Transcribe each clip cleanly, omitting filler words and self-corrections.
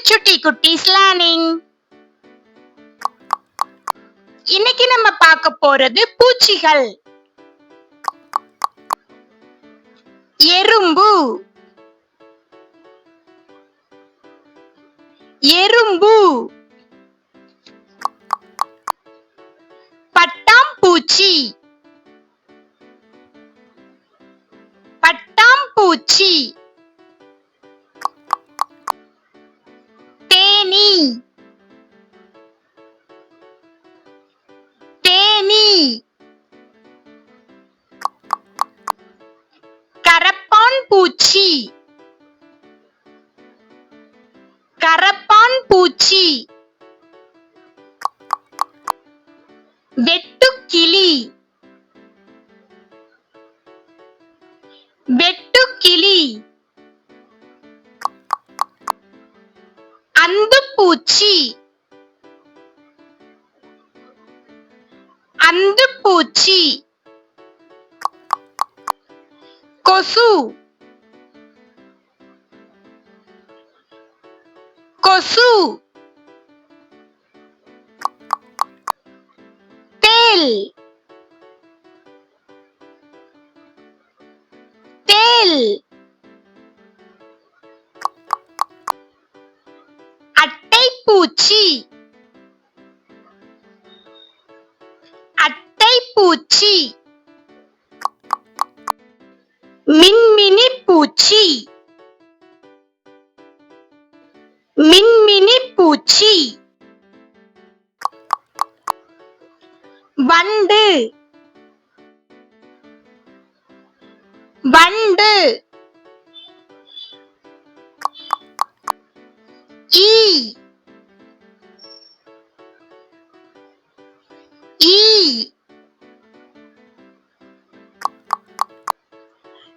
சுட்டி குட்டீஸ் லேர்னிங். இன்னைக்கு நம்ம பார்க்க போறது பூச்சிகள். எறும்பு, எறும்பு. பட்டாம்பூச்சி, பட்டாம்பூச்சி. தேனீ, தேனீ. கரப்பான் பூச்சி, கரப்பான் பூச்சி. வெட்டுக்கிளி, வெட்டுக்கிளி. அந்துப்பூச்சி, அந்துப்பூச்சி. கொசு, கொசு. தேள், தேள். அட்டைப்பூச்சி, அட்டைப்பூச்சி. மின்மினி பூச்சி, மின்மினி பூச்சி. வண்டு, வண்டு. ஈ, ஈ.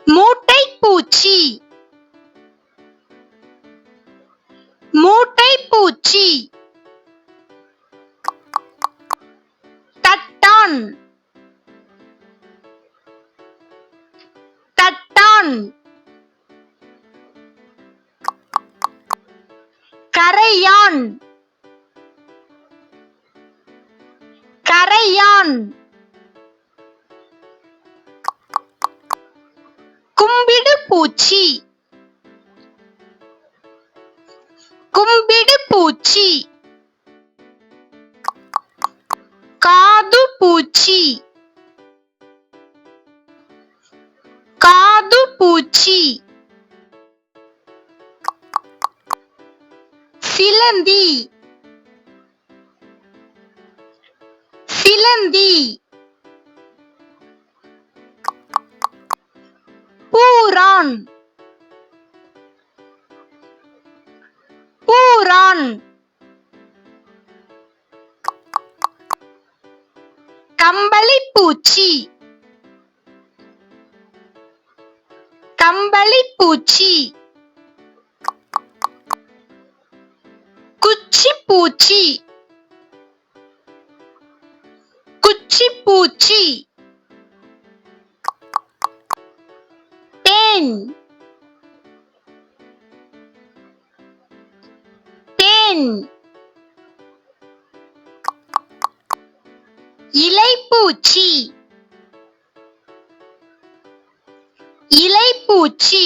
மூட்டைப்பூச்சி, மூட்டைப்பூச்சி. தட்டான், தட்டான். கரையான், கரையான். கும்பிடு பூச்சி, கும்பிடு பூச்சி. காது பூச்சி, காது பூச்சி. சிலந்தி, சிலந்தி. பூரான், பூரான். கம்பளிப்பூச்சி, கம்பளிப்பூச்சி. குச்சிப்பூச்சி, குச்சிப்பூச்சி. தேன், தேன். இலைப்பூச்சி, இலைப்பூச்சி.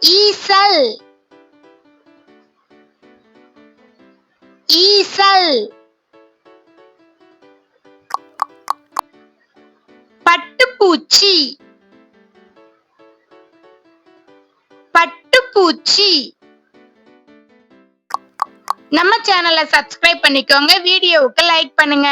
ஈசல், ஈசல். பட்டுப்பூச்சி, பட்டுப்பூச்சி. நம்ம சேனலை சப்ஸ்கிரைப் பண்ணிக்கோங்க, வீடியோவுக்கு லைக் பண்ணுங்க.